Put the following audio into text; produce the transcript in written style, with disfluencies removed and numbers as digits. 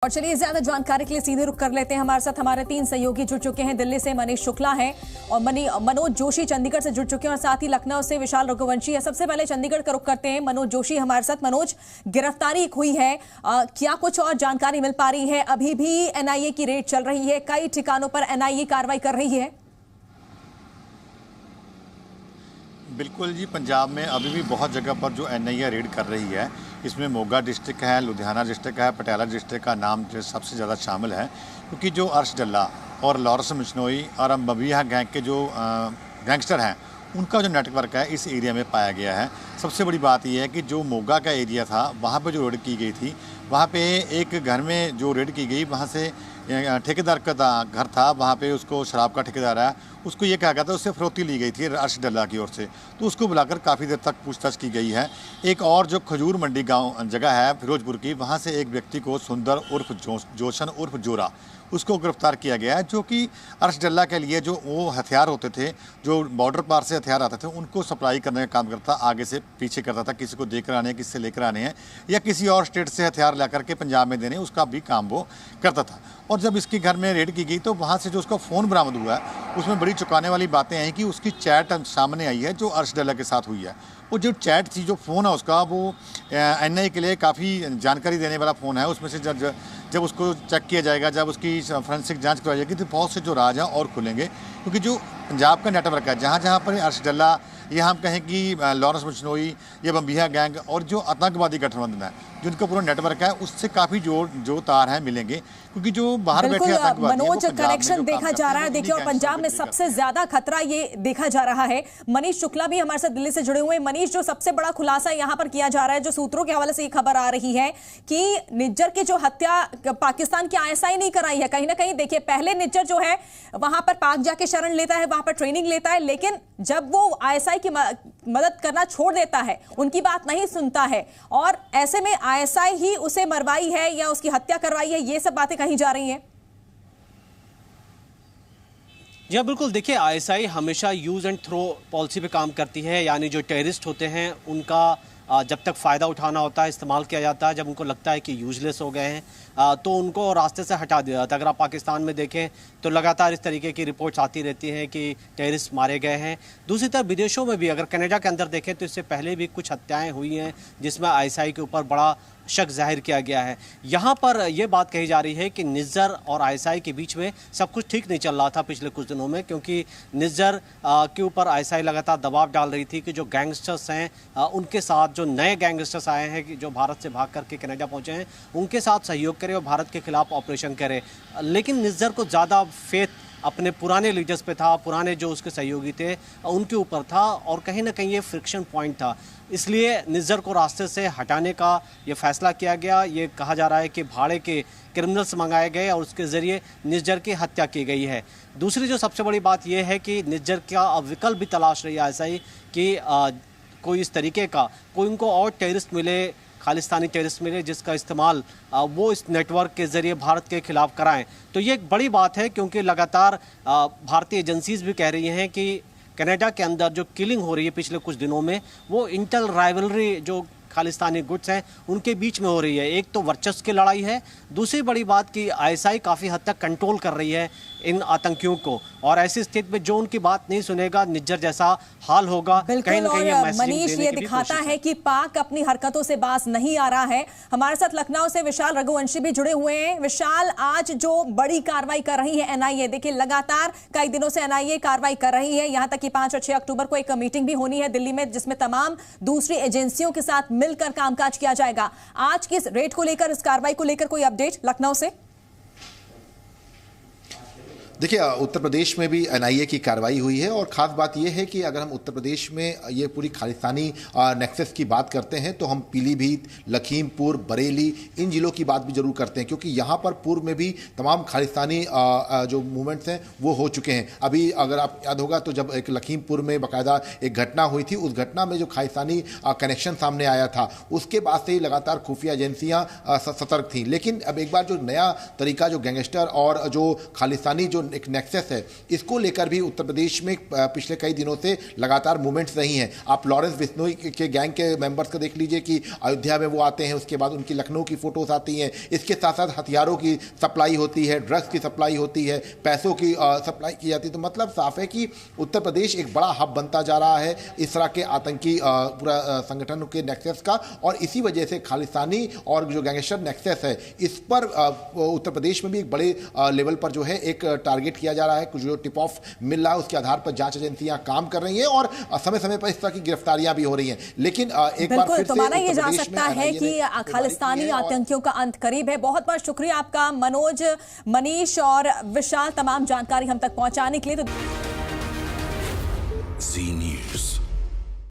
और चलिए ज्यादा जानकारी के लिए सीधे रुख कर लेते हैं। हमारे साथ हमारे 3 सहयोगी जुड़ चुके हैं। दिल्ली से मनीष शुक्ला हैं और मनोज जोशी चंडीगढ़ से जुड़ चुके हैं और साथ ही लखनऊ से विशाल रघुवंशी है। सबसे पहले चंडीगढ़ का रुख करते हैं। मनोज जोशी हमारे साथ। मनोज, गिरफ्तारी हुई है, क्या कुछ और जानकारी मिल पा रही है? अभी भी एनआईए की रेड चल रही है, कई ठिकानों पर एनआईए कार्रवाई कर रही है। बिल्कुल जी, पंजाब में अभी भी बहुत जगह पर जो एनआईए रेड कर रही है, इसमें मोगा डिस्ट्रिक्ट है, लुधियाना डिस्ट्रिक्ट है, पटियाला डिस्ट्रिक्ट का नाम जो सबसे ज़्यादा शामिल है, क्योंकि जो अर्श डल्ला और लॉरेंस बिश्नोई और बबिया गैंग के जो गैंगस्टर हैं, उनका जो नेटवर्क है इस एरिया में पाया गया है। सबसे बड़ी बात यह है कि जो मोगा का एरिया था, वहाँ पे जो रेड की गई थी, वहाँ पे एक घर में जो रेड की गई, वहाँ से ठेकेदार का घर था, वहाँ पे उसको शराब का ठेकेदार है, उसको ये कहा गया था, उससे फरोख्ती ली गई थी अर्श डल्ला की ओर से, तो उसको बुलाकर काफ़ी देर तक पूछताछ की गई है। एक और जो खजूर मंडी गांव जगह है फिरोजपुर की, वहाँ से एक व्यक्ति को सुंदर उर्फ जोशन उर्फ जोरा, उसको गिरफ्तार किया गया है, जो कि अर्श डल्ला के लिए जो वो हथियार होते थे, जो बॉर्डर पार से हथियार आते थे, उनको सप्लाई करने का काम करता, आगे से पीछे करता था, किसी को देकर आने हैं, किसी से लेकर आने हैं, या किसी और स्टेट से हथियार ला करके पंजाब में देने, उसका भी काम वो करता था। और जब इसके घर में रेड की गई तो वहाँ से जो उसका फ़ोन बरामद हुआ है, उसमें बड़ी चौंकाने वाली बातें आई कि उसकी चैट सामने आई है जो अर्श डल्ला के साथ हुई है। वो जो चैट थी, जो फ़ोन है उसका, वो एनआईए के लिए काफ़ी जानकारी देने वाला फ़ोन है। उसमें से जब उसको चेक किया जाएगा, जब उसकी फोरेंसिक जांच करवाई जाएगी, तो बहुत से जो राज हैं और खुलेंगे, क्योंकि जो पंजाब का नेटवर्क है, जहाँ जहाँ पर अर्श डल्ला, या हम कहें कि लॉरेंस बिश्नोई या बबिया गैंग और जो आतंकवादी गठबंधन है, जिनका पूरा नेटवर्क है, उससे काफ़ी जो तार हैं मिलेंगे, क्योंकि जो बाहर बैठे आतंकवादी मनोज, कनेक्शन देखा जा रहा है। देखिए, और पंजाब में सबसे ज्यादा खतरा ये देखा जा रहा है। मनीष शुक्ला भी हमारे साथ दिल्ली से जुड़े हुए हैं। मनीष, जो सबसे बड़ा खुलासा यहाँ पर किया जा रहा है, जो सूत्रों के हवाले से ये खबर आ रही है कि निज्जर की जो हत्या पाकिस्तान की आईएसआई नहीं कराई है, कहीं ना कहीं देखिए, पहले निज्जर जो है वहां पर पाक जाके शरण लेता है, वहां पर ट्रेनिंग लेता है, लेकिन जब वो आईएसआई की मदद करना छोड़ देता है, उनकी बात नहीं सुनता है, और ऐसे में आईएसआई ही उसे मरवाई है या उसकी हत्या करवाई है, ये सब बातें कही जा रही हैं। जी हाँ, बिल्कुल। देखिए, आईएसआई हमेशा यूज एंड थ्रो पॉलिसी पे काम करती है, यानी जो टेररिस्ट होते हैं उनका जब तक फ़ायदा उठाना होता है इस्तेमाल किया जाता है, जब उनको लगता है कि यूजलेस हो गए हैं तो उनको रास्ते से हटा दिया जाता है। अगर आप पाकिस्तान में देखें तो लगातार इस तरीके की रिपोर्ट्स आती रहती हैं कि टेररिस्ट मारे गए हैं। दूसरी तरफ विदेशों में भी, अगर कनाडा के अंदर देखें तो इससे पहले भी कुछ हत्याएं हुई हैं जिसमें आईएसआई के ऊपर बड़ा शक जाहिर किया गया है। यहाँ पर यह बात कही जा रही है कि निज्जर और आईएसआई के बीच में सब कुछ ठीक नहीं चल रहा था पिछले कुछ दिनों में, क्योंकि निज्जर के ऊपर आईएसआई लगातार दबाव डाल रही थी कि जो गैंगस्टर्स हैं उनके साथ, जो नए गैंगस्टर्स आए हैं कि जो भारत से भाग करके कनाडा पहुँचे हैं, उनके साथ सहयोग करे और भारत के खिलाफ ऑपरेशन करे। लेकिन निज्जर को ज़्यादा फेथ अपने पुराने लीडर्स पे था, पुराने जो उसके सहयोगी थे उनके ऊपर था, और कहीं ना कहीं ये फ्रिक्शन पॉइंट था। इसलिए निज्जर को रास्ते से हटाने का ये फैसला किया गया। ये कहा जा रहा है कि भाड़े के क्रिमिनल्स मंगाए गए और उसके ज़रिए निज्जर की हत्या की गई है। दूसरी जो सबसे बड़ी बात यह है कि निज्जर का अब विकल्प भी तलाश रही है ऐसा ही कि कोई इस तरीके का कोई उनको और टेररिस्ट मिले, खालिस्तानी टेररिस्ट मिले, जिसका इस्तेमाल वो इस नेटवर्क के ज़रिए भारत के खिलाफ कराएं। तो ये एक बड़ी बात है, क्योंकि लगातार भारतीय एजेंसीज भी कह रही हैं कि कनाडा के अंदर जो किलिंग हो रही है पिछले कुछ दिनों में, वो इंटर राइवलरी जो खालिस्तानी गुट्स हैं उनके बीच में हो रही है। एक तो वर्चस्व की लड़ाई है, दूसरी बड़ी बात कि आईएसआई काफ़ी हद तक कंट्रोल कर रही है इन आतंकियों को, और ऐसी स्थिति में जो उनकी बात नहीं सुनेगा, निज्जर जैसा हाल होगा। कहीं ना कहीं मनीष, ये दिखाता है कि पाक अपनी हरकतों से बाज नहीं आ रहा है। हमारे साथ लखनऊ से विशाल रघुवंशी भी जुड़े हुए हैं। विशाल, आज जो बड़ी कार्रवाई कर रही है एनआईए, देखिए लगातार कई दिनों से एनआईए कार्रवाई कर रही है, यहां तक कि 5 और 6 अक्टूबर को एक मीटिंग भी होनी है दिल्ली में, जिसमें तमाम दूसरी एजेंसियों के साथ मिलकर कामकाज किया जाएगा। आज की इस रेड को लेकर, इस कार्रवाई को लेकर कोई अपडेट लखनऊ से? देखिए, उत्तर प्रदेश में भी एनआईए की कार्रवाई हुई है, और ख़ास बात यह है कि अगर हम उत्तर प्रदेश में ये पूरी खालिस्तानी नेक्सस की बात करते हैं तो हम पीलीभीत, लखीमपुर, बरेली, इन जिलों की बात भी जरूर करते हैं, क्योंकि यहाँ पर पूर्व में भी तमाम खालिस्तानी जो मूवमेंट्स हैं वो हो चुके हैं। अभी अगर आप याद होगा तो जब एक लखीमपुर में बाकायदा एक घटना हुई थी, उस घटना में जो खालिस्तानी कनेक्शन सामने आया था, उसके बाद से ही लगातार खुफिया एजेंसियाँ सतर्क थीं। लेकिन अब एक बार जो नया तरीका जो गैंगस्टर और जो खालिस्तानी जो एक नेक्सस है, इसको लेकर भी उत्तर प्रदेश में पिछले कई दिनों से लगातार मूवमेंट्स रही हैं। आप लॉरेंस बिश्नोई के गैंग के मेंबर्स को देख लीजिए कि अयोध्या में वो आते हैं, उसके बाद उनकी लखनऊ की फोटोज आती हैं, इसके साथ साथ हथियारों की सप्लाई होती है, ड्रग्स की सप्लाई होती है, पैसों की सप्लाई की जाती है। तो मतलब साफ है कि उत्तर प्रदेश एक बड़ा हब बनता जा रहा है इस तरह के आतंकी पूरा संगठन के नेक्सस का, और इसी वजह से खालिस्तानी और जो गैंगस्टर नेक्सस है इस पर उत्तर प्रदेश में भी एक बड़े लेवल पर जो है एक टारगेट किया जा रहा है। कुछ जो टिप ऑफ मिल रहा है उसके आधार पर जांच एजेंसियां काम कर रही हैं और समय समय पर इस तरह की गिरफ्तारियां भी हो रही हैं। लेकिन एक बार फिर से तो माना यह जा सकता है कि खालिस्तानी आतंकियों का अंत करीब है। बहुत बहुत शुक्रिया आपका मनोज, मनीष और विशाल तमाम जानकारी हम तक पहुंचाने के लिए।